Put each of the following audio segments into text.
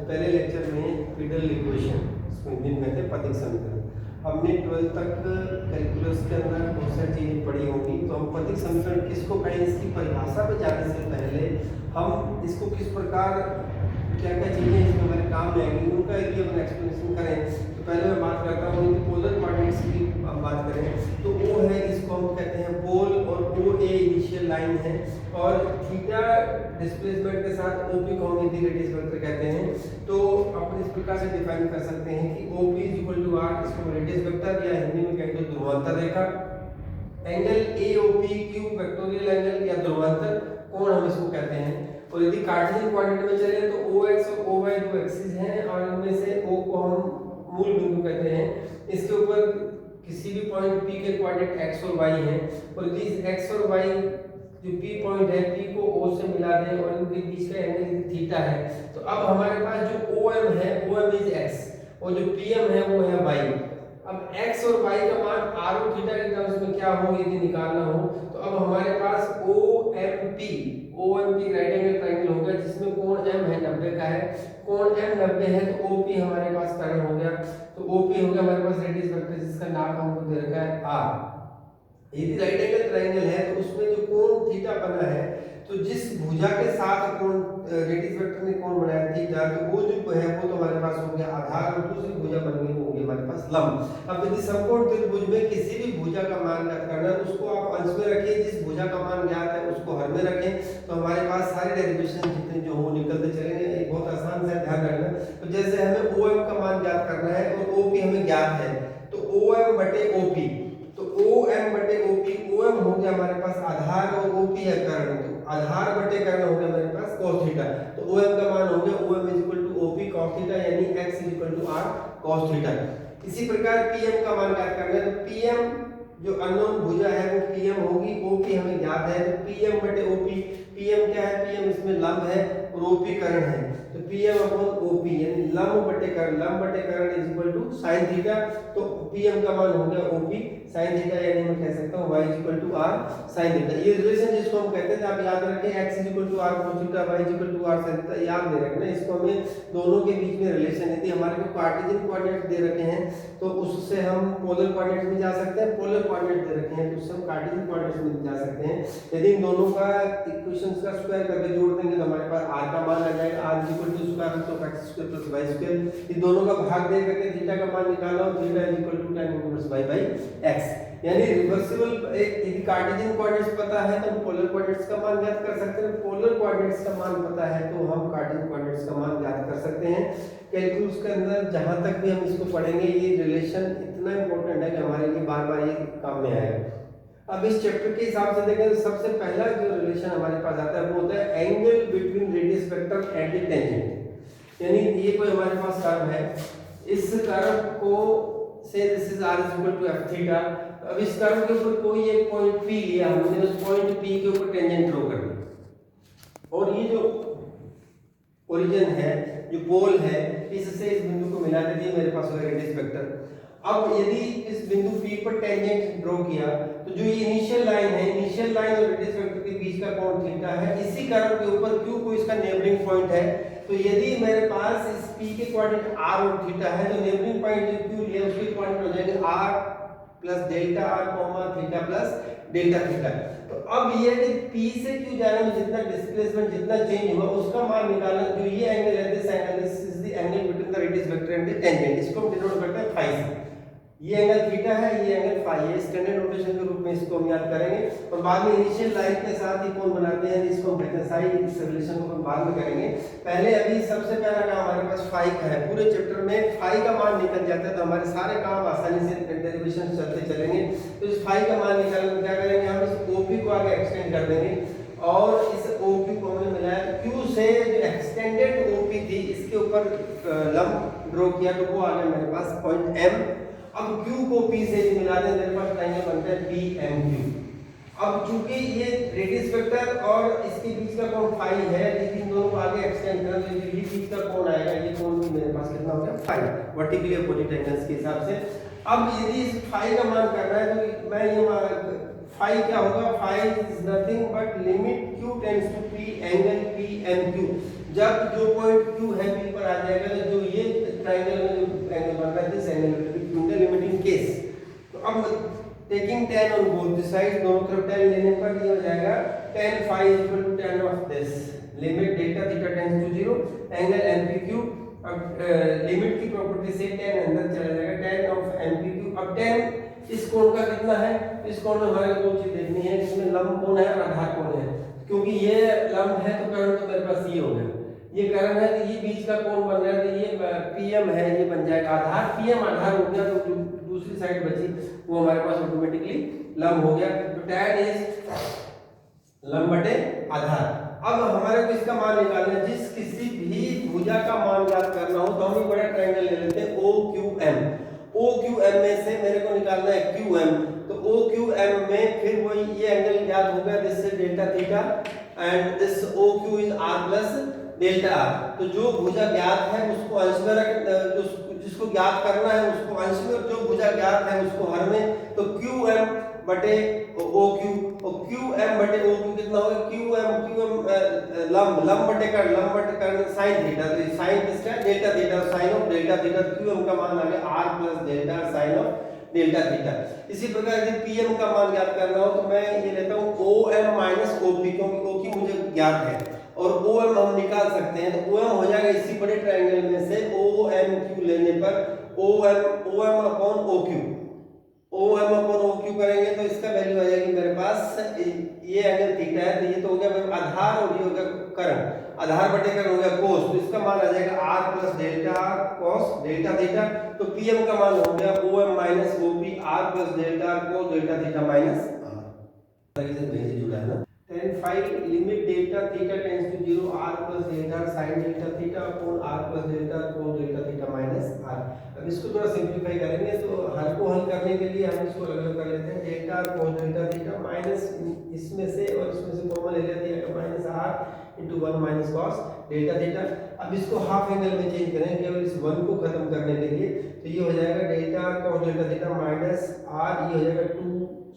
पहले लेक्चर में pedal equation, इसको हिंदी में कहते हैं पथिक समीकरण। हमने 12th तक कैलकुलस के अंदर बहुत सारी चीज़ें पढ़ी होंगी, तो हम पथिक समीकरण किसको कहें, इसकी परिभाषा पे जाने से पहले हम इसको किस प्रकार क्या क्या चीज़ें इसमें हमारे काम में आएंगी उनका यदि हम एक्सप्लेनेशन करें तो पहले मैं बात करता हूँ यदि पोलर कोऑर्डिनेट्स की हम बात करें तो वो है, इसको हम कहते हैं पोल, और ओ ए इनिशियल लाइन है, और थीटा डिस्प्लेसमेंट के साथ ओपी को हम यदि रेडियस वेक्टर कहते हैं तो अपन इस प्रकार से डिफाइन कर सकते हैं कि OP इक्वल टू आर, इसको रेडियस वेक्टर या हिंदी में कहें तो ध्रुवांतर रेखा, angle AOP cube vectorial angle या ध्रुवांतर कोण हम इसको कहते हैं। और यदि कार्टेशियन कोऑर्डिनेट में चले तो OX और OY दो एक्सिस हैं और इनमें से O को हम मूल बिंदु कहते हैं। इसके ऊपर किसी भी पॉइंट P के कोऑर्डिनेट x और y हैं, और यदि इस x और y जो P पॉइंट है P को O से मिला दें और इनके बीच का एंगल थीटा है, तो अब हमारे पास जो OM है, OM इज x, और जो PM है वो है y। अब x और y का मान r और थीटा के टर्म्स में क्या हो यदि निकालना हो, तो अब हमारे पास OMP राइट एंगल ट्रायंगल हो गया जिसमें कोण m है 90 का है, कोण m 90 है तो OP हमारे पास कर्ण हो गया, तो OP हो गया हमारे पास रेडियस वेक्टर जिसका नाम हमको दे रखा है r। यदि राइट एंगल ट्रायंगल है तो उसमें जो कोण थीटा बना है, तो जिस भुजा के साथ कोण रेडियस वेक्टर ने कोण बनाया थीटा, तो वो जो है वो तो हमारे पास हो गया आधार, और दूसरी भुजा बन गई वो होगी हमारे पास लंब। अब यदि समकोण त्रिभुज में किसी भी भुजा का मान ज्ञात करना है उसको आप अंश में रखिए, जिस भुजा का मान ज्ञात है उसको हर में रखें, तो हमारे पास सारे डेरिवेशन जितने जो हो निकलते चलेंगे। एक बहुत आसान सा ध्यान रखना, तो जैसे हमें OM का मान ज्ञात करना है और OP हमें ज्ञात है, तो OM बटे OP, तो OM बटे OP, OM हो गया हमारे पास आधार और OP है कर्ण, तो आधार बटे कर्ण हो गया हमारे पास cos थीटा, तो OM का मान हो गया OM OP cos थीटा, यानी x r cos थीटा। इसी प्रकार PM का मान ज्ञात करना है, तो PM जो अननोन भुजा है वो PM होगी, OP हमें ज्ञात है, तो PM बटे OP, PM क्या है, PM इसमें लंब है और OP कर्ण है, तो PM अपॉन OP यानी लंब बटे कर्ण is equal to sin theta, तो PM का मान हो गया OP sin थीटा, यानी मैं कह सकता हूं y equal to r sin theta. ये रिलेशन जिसको हम कहते थे आप याद रखें, x equal to r cos theta, y equal to r sin theta, याद नहीं रखना इसको, हमें दोनों के बीच में रिलेशन यदि हमारे को कार्टेशियन कोऑर्डिनेट दे रखे हैं तो उससे हम पोलर कोऑर्डिनेट में जा सकते हैं, पोलर कोऑर्डिनेट दे रखे हैं तो उससे हम कार्टेशियन कोऑर्डिनेट में जा सकते हैं। यदि इन दोनों का इक्वेशंस का स्क्वायर करके जोड़ देंगे तो हमारे पास r का मान आ जाएगा, r equal to square root of x square plus y square, इन दोनों का भाग दे करके थीटा का मान निकाला और theta equal to tan inverse y by x, यानी रिवर्सिबल। यदि कार्टेशियन कोऑर्डिनेट्स पता है तो हम पोलर कोऑर्डिनेट्स का मान ज्ञात कर सकते हैं, पोलर कोऑर्डिनेट्स का मान पता है तो हम कार्टेशियन कोऑर्डिनेट्स का मान ज्ञात कर सकते हैं। कैलकुलस के अंदर जहां तक भी हम इसको पढ़ेंगे ये रिलेशन इतना इंपॉर्टेंट है कि हमारे लिए बार-बार ये काम में आएगा। अब इस चैप्टर के हिसाब से देखें तो सबसे पहला जो रिलेशन हमारे पास आता है वो होता है angle between radius vector and the tangent, यानी ये कोई हमारे पास कर्व है, इस कर्व को say this is r equal to f theta. अब इस कर्व के ऊपर कोई एक पॉइंट P लिया हमने, उस पॉइंट P के ऊपर टेंजेंट ड्रॉ कर दिया, और ये जो ओरिजिन है, जो पोल है, इससे इस बिंदु को मिला देती है, मेरे पास होगा रेडियस वेक्टर। अब यदि इस बिंदु P पर टेंजेंट ड्रॉ किया तो जो ये इनिशियल लाइन है, इनिशियल लाइन और रेडियस वेक्टर के बीच का कोण थीटा है, इसी कर्व के ऊपर Q को इसका नेबरिंग पॉइंट है, तो यदि मेरे पास इस P के कोऑर्डिनेट r और थीटा है तो नेबरिंग पॉइंट जो Q लिया उसके कोऑर्डिनेट हो जाएंगे r plus delta r theta plus delta theta. तो अब ये कि P से Q जाने में जितना डिस्प्लेसमेंट जितना चेंज हुआ उसका मान निकालना, जो ये एंगल है this angle, this is the angle between the radius vector and the tangent, इसको हम डिनोट करते हैं फाई से। ये एंगल थीटा है, ये एंगल फाई है, स्टैंडर्ड नोटेशन के रूप में इसको हम याद करेंगे, और बाद में इनिशियल लाइन के साथ ही कोण बनाते हैं जिसको हम कहते हैं साई, इस रिलेशन को हम बाद में करेंगे। पहले अभी सबसे पहला काम हमारे पास फाई का है, पूरे चैप्टर में फाई का मान निकल जाता है तो हमारे सारे काम आसानी से डेरिवेशन चलते चलेंगे। तो इस फाई का मान निकालने में क्या करेंगे, हम इस OP को आगे एक्सटेंड कर देंगे, और इस OP को हमने मिलाया Q से जो एक्सटेंडेड OP थी इसके ऊपर लंब ड्रॉ किया तो वो आ गया मेरे पास पॉइंट M। अब Q को P से मिला दें, मेरे पास ट्रायंगल बनता है PMQ। अब चूंकि ये रेडियस वेक्टर और इसके बीच का कोण फाई है, लेकिन दोनों को आगे एक्सटेंड कर दें तो ये बीच का कोण आएगा, ये कोण भी मेरे पास कितना हो गया फाई, वर्टिकली अपोजिट एंगल्स के हिसाब से। अब यदि इस फाई का मान करना है तो मैं ये फाई क्या होगा, phi is nothing but limit q tends to p angle p and q। जब जो पॉइंट q है p पर आ जाएगा तो जो ये ट्रायंगल में जो एंगल बन रहा है this angle will be q in the limiting case. तो अब taking tan on both the side, दोनों तरफ tan लेने पर ये हो जाएगा tan phi is equal to tan of this limit delta theta tends to 0 angle npq। अब लिमिट की प्रॉपर्टी से tan अंदर चला जाएगा, tan ऑफ npq। अब tan इस कोण का कितना है, इस कोण में हमारे को दो चीज देखनी है, इसमें लंब कोण है और आधार कोण है। क्योंकि ये लंब है तो कर्ण तो मेरे पास ये हो गया, ये कर्ण है तो ये बीच का कोण बन रहा है तो ये पीएम है, ये बन जाएगा आधार। पीएम आधार हो गया तो दूसरी साइड बची वो हमारे पास ऑटोमेटिकली लंब हो गया। तो tan इज लंब बटे आधार। अब हमारे को इसका मान निकालना है, जिस किसी भी भुजा का मान ज्ञात करना हो तो हम एक बड़ा ट्रायंगल ले लेते हैं OQM। OQM में से मेरे को निकालना है QM, तो OQM में फिर वही ये एंगल ज्ञात हो गया, this is delta theta and this OQ is R plus delta R। तो जो भुजा ज्ञात है उसको अंश में रख, जिसको ज्ञात करना है उसको अंश में, जो भुजा ज्ञात है उसको हर में। तो QM बटे OQ, और QM बटे OQ कितना होगा, QM लंब बटे कर्ण sin थीटा। तो sin किसका, delta theta, sin of delta theta. QM का मान आ गया R plus delta sin of delta theta. इसी प्रकार यदि PM का मान ज्ञात करना हो तो मैं ये लेता हूँ OM माइनस OP, क्योंकि OQ मुझे ज्ञात है और OM हम निकाल सकते हैं। तो OM हो जाएगा इसी बड़े ट्रायंगल में से OMQ लेने पर OM upon OQ, OM upon OQ करेंगे तो इसका वैल्यू आ जाएगी मेरे पास, ये एंगल थीटा है तो ये तो हो गया आधार और ये हो गया कर्ण, आधार बटे कर्ण हो गया कोस। तो इसका मान आ जाएगा R plus delta R cos delta theta. तो PM का मान हो गया OM minus OP R plus delta R cos delta theta minus R। से जुड़ा है ना। tan phi limit delta theta tends to 0 R plus delta sin delta theta upon R plus delta cos delta theta minus R। अब इसको थोड़ा simplify करेंगे तो हर को हल करने के लिए हम इसको अलग-अलग कर लेते हैं। Delta cos delta theta minus इसमें से और इसमें से कॉमन ले लेते हैं, minus R into 1 minus cos delta theta. अब इसको हाफ एंगल में चेंज करें केवल इस 1 को खत्म करने के लिए, तो ये हो जाएगा delta cos delta theta minus R, ये हो जाएगा 2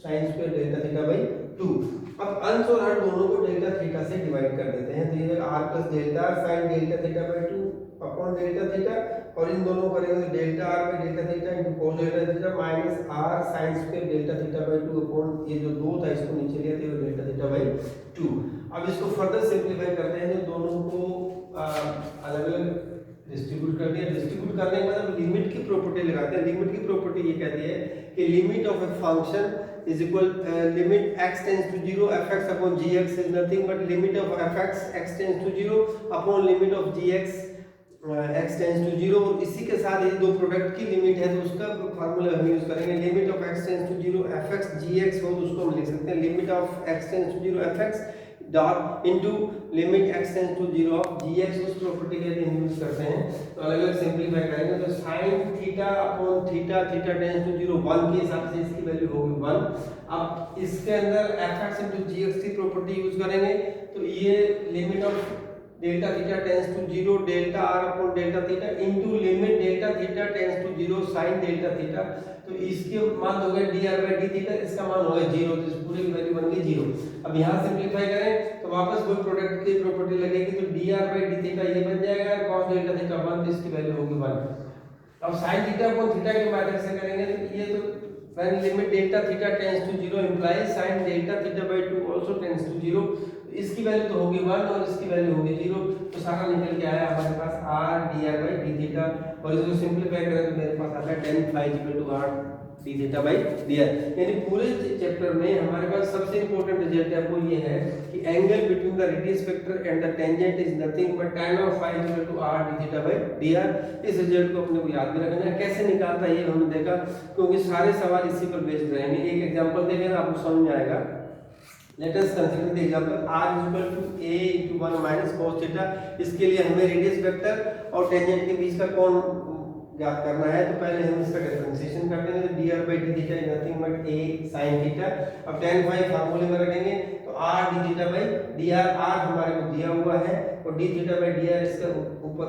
sin square delta theta by 2। अब अंश और हर दोनों को डेल्टा थीटा से डिवाइड कर देते हैं, तो ये R plus delta sin delta theta by 2 upon delta theta, और इन दोनों को करेंगे तो delta R by delta theta into cos delta theta minus R sin square delta theta by 2 upon ये जो 2 था इसको नीचे लिया तो डेल्टा थीटा बाई 2। अब इसको फर्दर सिंपलीफाई करते हैं तो दोनों को अलग-अलग डिस्ट्रीब्यूट कर दिया। डिस्ट्रीब्यूट करने के बाद हम लिमिट की प्रॉपर्टी लगाते हैं। लिमिट की प्रॉपर्टी ये कहती है कि limit of a function is equal limit x tends to 0 fx upon gx is nothing but limit of fx x tends to 0 upon limit of gx x tends to 0। और इसी के साथ ये दो प्रोडक्ट की लिमिट है तो उसका फार्मूला हम यूज करेंगे। Limit of x tends to 0 fx gx हो तो उसको हम लिख सकते हैं limit of x tends to 0 fx dot into limit x tends to 0 of gx। उस प्रॉपर्टी के यदि हम यूज करते हैं तो अलग-अलग सिंपलीफाई करेंगे तो sin theta upon theta theta tends to 0 1 के हिसाब से इसकी वैल्यू होगी 1। अब इसके अंदर fx into gx की प्रॉपर्टी यूज करेंगे तो ये limit of delta theta tends to 0 delta r upon delta theta into limit delta theta tends to 0 sin delta theta. तो इसके मान हो गया dr by d थीटा, इसका मान होगा 0, तो इस पूरे की वैल्यू बन गई 0। अब यहां सिंपलीफाई करें तो वापस वही प्रोडक्ट की प्रॉपर्टी लगेगी तो dr by d थीटा ये बन जाएगा cos डेल्टा थीटा 1 तो इसकी वैल्यू होगी 1। अब sin थीटा अपॉन थीटा के माध्यम से करेंगे तो ये तो when limit delta theta tends to 0 implies sin delta theta by 2 also tends to 0। इसकी वैल्यू तो होगी 1 और इसकी वैल्यू होगी 0, तो सारा निकल के आया हमारे पास r dr by d theta. और इसको सिंपलीफाई करें तो मेरे पास आता है tan phi equal to r d theta by dr। यानी पूरे चैप्टर में हमारे पास सबसे इंपॉर्टेंट रिजल्ट आपको ये है कि angle between the radius vector and the tangent is nothing but tan of phi equal to r d theta by dr। इस रिजल्ट को अपने को याद भी रखना है। कैसे निकालता है ये हमने देखा क्योंकि सारे सवाल इसी पर बेस्ड रहेंगे। एक एग्जांपल देखें ना आपको समझ में आएगा। Let us consider the example r equal to a into 1 minus cos theta. इसके लिए हमें रेडियस वेक्टर और टेंजेंट के बीच का कोण ज्ञात करना है तो पहले हम इसका डिफरेंशिएशन कर देंगे तो dr by d theta is nothing but a sin theta. अब tan phi फार्मूले में रखेंगे तो r d theta by d r, r हमारे को दिया हुआ है और d theta by d r इसका ऊपर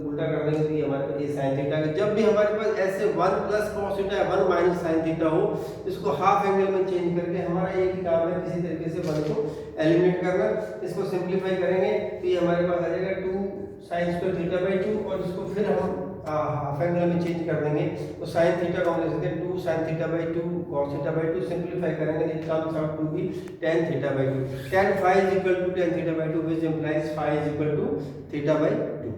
उल्टा कर देंगे तो ये हमारे पास ए साइन थीटा है। जब भी हमारे पास ऐसे 1 प्लस कॉस थीटा या 1 माइनस साइन थीटा हो, इसको हाफ एंगल में चेंज करके हमारा एक ही काम है किसी तरीके से 1 को एलिमिनेट करना। इसको सिंपलीफाई करेंगे तो ये हमारे पास आ जाएगा 2 साइन स्क्वायर थीटा बाई 2 और इसको फिर हम हाफ एंगल में चेंज कर देंगे तो साइन थीटा को हम लिख सकते हैं 2 sine theta by 2 cos theta by 2। Simplify करेंगे it comes out to be tan theta by 2। tan phi is equal to tan theta by 2 which implies phi is equal to theta by 2।